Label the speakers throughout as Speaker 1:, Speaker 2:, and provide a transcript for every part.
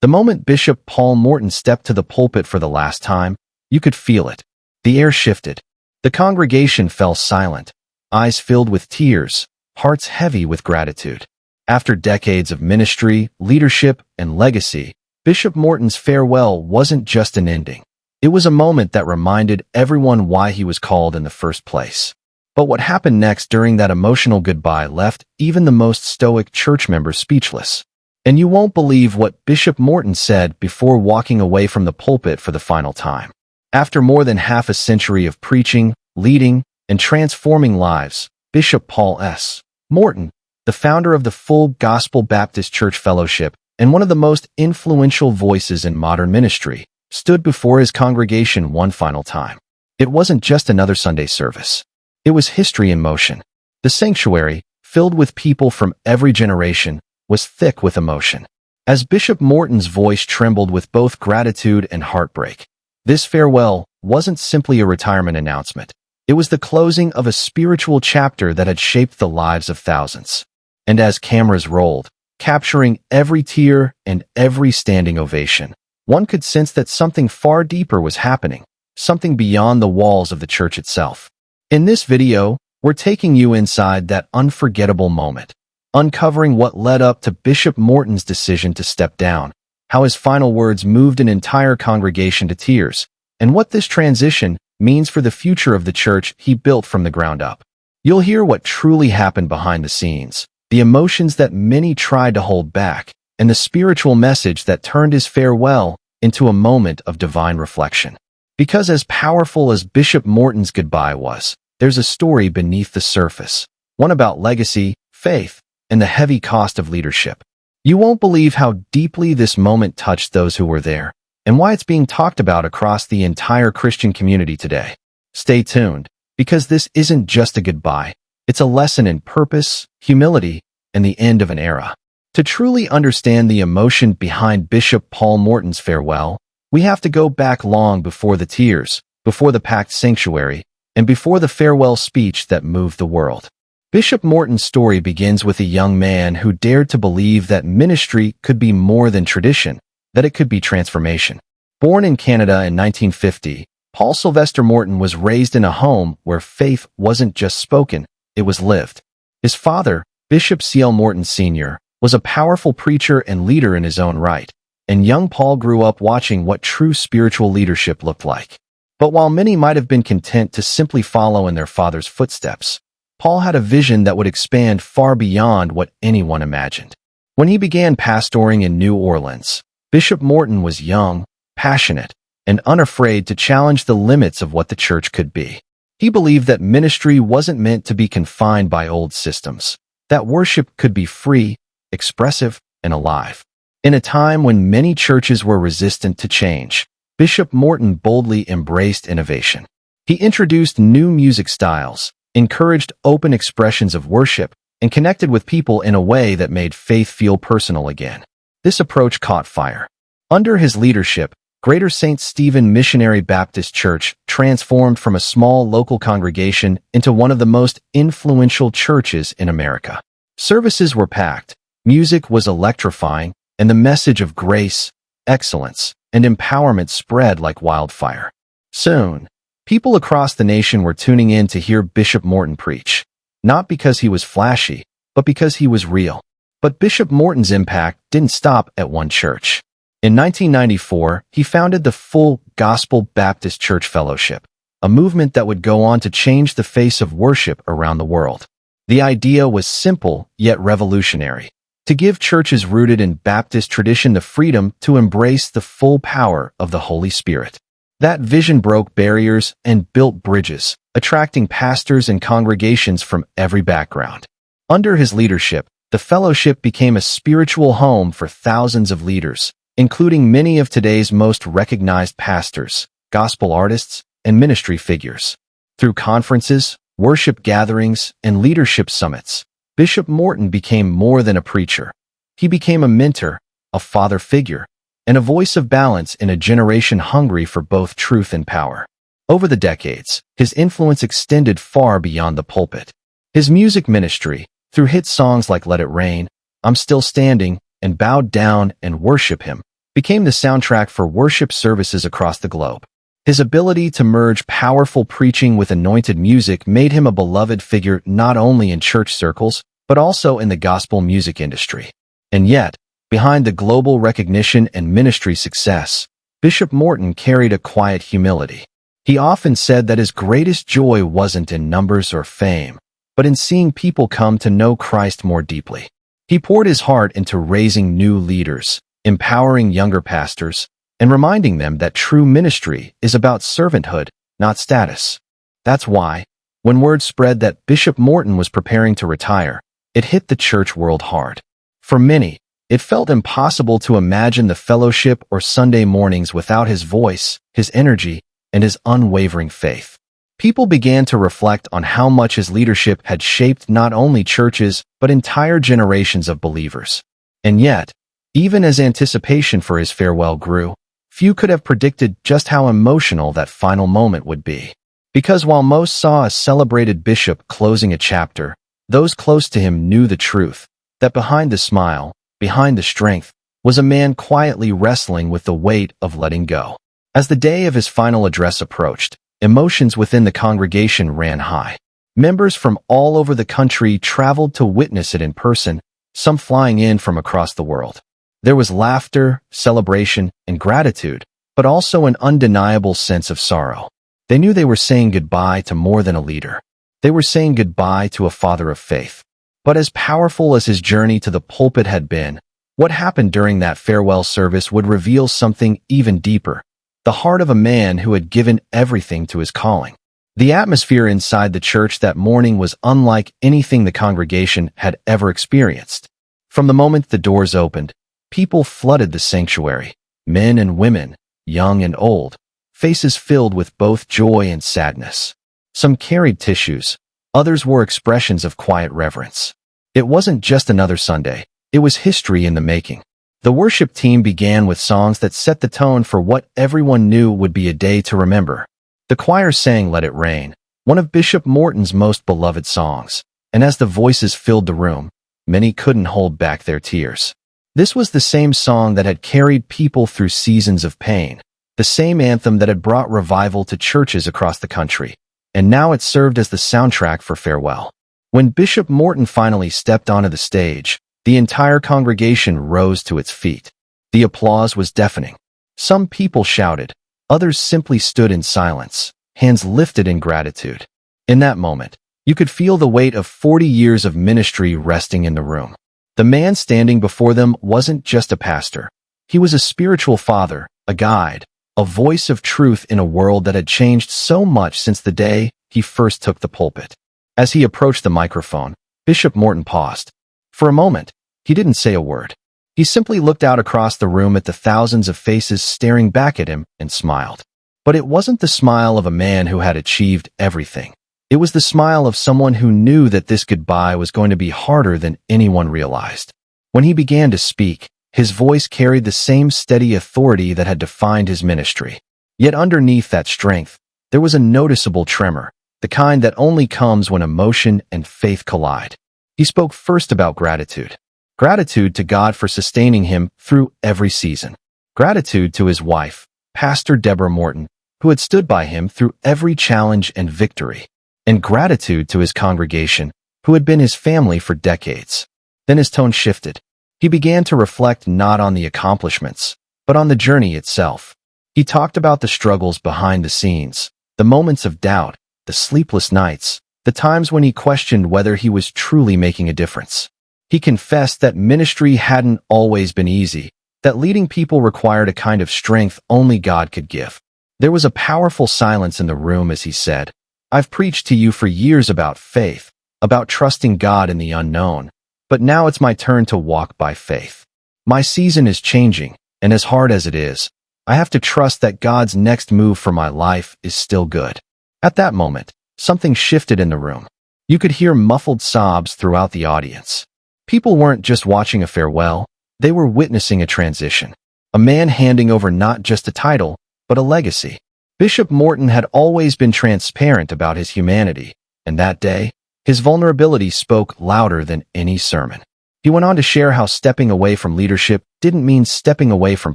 Speaker 1: The moment Bishop Paul Morton stepped to the pulpit for the last time, you could feel it. The air shifted. The congregation fell silent, eyes filled with tears, hearts heavy with gratitude. After decades of ministry, leadership, and legacy, Bishop Morton's farewell wasn't just an ending. It was a moment that reminded everyone why he was called in the first place. But what happened next during that emotional goodbye left even the most stoic church members speechless. And you won't believe what Bishop Morton said before walking away from the pulpit for the final time. After more than half a century of preaching, leading, and transforming lives, Bishop Paul S. Morton, the founder of the Full Gospel Baptist Church Fellowship and one of the most influential voices in modern ministry, stood before his congregation one final time. It wasn't just another Sunday service. It was history in motion. The sanctuary, filled with people from every generation, was thick with emotion. As Bishop Morton's voice trembled with both gratitude and heartbreak, this farewell wasn't simply a retirement announcement. It was the closing of a spiritual chapter that had shaped the lives of thousands. And as cameras rolled, capturing every tear and every standing ovation, one could sense that something far deeper was happening, something beyond the walls of the church itself. In this video, we're taking you inside that unforgettable moment, uncovering what led up to Bishop Morton's decision to step down, how his final words moved an entire congregation to tears, and what this transition means for the future of the church he built from the ground up. You'll hear what truly happened behind the scenes, the emotions that many tried to hold back, and the spiritual message that turned his farewell into a moment of divine reflection. Because as powerful as Bishop Morton's goodbye was, there's a story beneath the surface, one about legacy, faith, and the heavy cost of leadership. You won't believe how deeply this moment touched those who were there, and why it's being talked about across the entire Christian community today. Stay tuned, because this isn't just a goodbye. It's a lesson in purpose, humility, and the end of an era. To truly understand the emotion behind Bishop Paul Morton's farewell, we have to go back long before the tears, before the packed sanctuary, and before the farewell speech that moved the world. Bishop Morton's story begins with a young man who dared to believe that ministry could be more than tradition, that it could be transformation. Born in Canada in 1950, Paul Sylvester Morton was raised in a home where faith wasn't just spoken, it was lived. His father, Bishop C.L. Morton Sr., was a powerful preacher and leader in his own right, and young Paul grew up watching what true spiritual leadership looked like. But while many might have been content to simply follow in their father's footsteps, Paul had a vision that would expand far beyond what anyone imagined. When he began pastoring in New Orleans, Bishop Morton was young, passionate, and unafraid to challenge the limits of what the church could be. He believed that ministry wasn't meant to be confined by old systems, that worship could be free, expressive, and alive. In a time when many churches were resistant to change, Bishop Morton boldly embraced innovation. He introduced new music styles, encouraged open expressions of worship, and connected with people in a way that made faith feel personal again. This approach caught fire. Under his leadership, Greater St. Stephen Missionary Baptist Church transformed from a small local congregation into one of the most influential churches in America. Services were packed, music was electrifying, and the message of grace, excellence, and empowerment spread like wildfire. Soon, people across the nation were tuning in to hear Bishop Morton preach, not because he was flashy, but because he was real. But Bishop Morton's impact didn't stop at one church. In 1994, he founded the Full Gospel Baptist Church Fellowship, a movement that would go on to change the face of worship around the world. The idea was simple yet revolutionary: to give churches rooted in Baptist tradition the freedom to embrace the full power of the Holy Spirit. That vision broke barriers and built bridges, attracting pastors and congregations from every background. Under his leadership, the fellowship became a spiritual home for thousands of leaders, including many of today's most recognized pastors, gospel artists, and ministry figures. Through conferences, worship gatherings, and leadership summits, Bishop Morton became more than a preacher. He became a mentor, a father figure, and a voice of balance in a generation hungry for both truth and power. Over the decades, his influence extended far beyond the pulpit. His music ministry, through hit songs like Let It Rain, I'm Still Standing, and Bowed Down and Worship Him, became the soundtrack for worship services across the globe. His ability to merge powerful preaching with anointed music made him a beloved figure not only in church circles, but also in the gospel music industry. And yet, behind the global recognition and ministry success, Bishop Morton carried a quiet humility. He often said that his greatest joy wasn't in numbers or fame, but in seeing people come to know Christ more deeply. He poured his heart into raising new leaders, empowering younger pastors, and reminding them that true ministry is about servanthood, not status. That's why, when word spread that Bishop Morton was preparing to retire, it hit the church world hard. For many, it felt impossible to imagine the fellowship or Sunday mornings without his voice, his energy, and his unwavering faith. People began to reflect on how much his leadership had shaped not only churches, but entire generations of believers. And yet, even as anticipation for his farewell grew, few could have predicted just how emotional that final moment would be. Because while most saw a celebrated bishop closing a chapter, those close to him knew the truth, that behind the smile, behind the strength, was a man quietly wrestling with the weight of letting go. As the day of his final address approached, emotions within the congregation ran high. Members from all over the country traveled to witness it in person, some flying in from across the world. There was laughter, celebration, and gratitude, but also an undeniable sense of sorrow. They knew they were saying goodbye to more than a leader. They were saying goodbye to a father of faith. But as powerful as his journey to the pulpit had been, what happened during that farewell service would reveal something even deeper: the heart of a man who had given everything to his calling. The atmosphere inside the church that morning was unlike anything the congregation had ever experienced. From the moment the doors opened, people flooded the sanctuary, men and women, young and old, faces filled with both joy and sadness. Some carried tissues, others wore expressions of quiet reverence. It wasn't just another Sunday, it was history in the making. The worship team began with songs that set the tone for what everyone knew would be a day to remember. The choir sang "Let It Rain," one of Bishop Morton's most beloved songs, and as the voices filled the room, many couldn't hold back their tears. This was the same song that had carried people through seasons of pain, the same anthem that had brought revival to churches across the country, and now it served as the soundtrack for farewell. When Bishop Morton finally stepped onto the stage, the entire congregation rose to its feet. The applause was deafening. Some people shouted, others simply stood in silence, hands lifted in gratitude. In that moment, you could feel the weight of 40 years of ministry resting in the room. The man standing before them wasn't just a pastor. He was a spiritual father, a guide, a voice of truth in a world that had changed so much since the day he first took the pulpit. As he approached the microphone, Bishop Morton paused. For a moment, he didn't say a word. He simply looked out across the room at the thousands of faces staring back at him and smiled. But it wasn't the smile of a man who had achieved everything. It was the smile of someone who knew that this goodbye was going to be harder than anyone realized. When he began to speak, his voice carried the same steady authority that had defined his ministry. Yet underneath that strength, there was a noticeable tremor, the kind that only comes when emotion and faith collide. He spoke first about gratitude. Gratitude to God for sustaining him through every season. Gratitude to his wife, Pastor Deborah Morton, who had stood by him through every challenge and victory. And gratitude to his congregation, who had been his family for decades. Then his tone shifted. He began to reflect not on the accomplishments, but on the journey itself. He talked about the struggles behind the scenes, the moments of doubt, the sleepless nights, the times when he questioned whether he was truly making a difference. He confessed that ministry hadn't always been easy, that leading people required a kind of strength only God could give. There was a powerful silence in the room as he said, "I've preached to you for years about faith, about trusting God in the unknown, but now it's my turn to walk by faith. My season is changing, and as hard as it is, I have to trust that God's next move for my life is still good." At that moment, something shifted in the room. You could hear muffled sobs throughout the audience. People weren't just watching a farewell, they were witnessing a transition. A man handing over not just a title, but a legacy. Bishop Morton had always been transparent about his humanity, and that day, his vulnerability spoke louder than any sermon. He went on to share how stepping away from leadership didn't mean stepping away from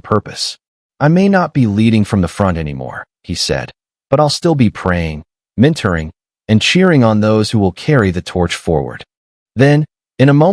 Speaker 1: purpose. I may not be leading from the front anymore, he said, but I'll still be praying, mentoring, and cheering on those who will carry the torch forward. Then, in a moment,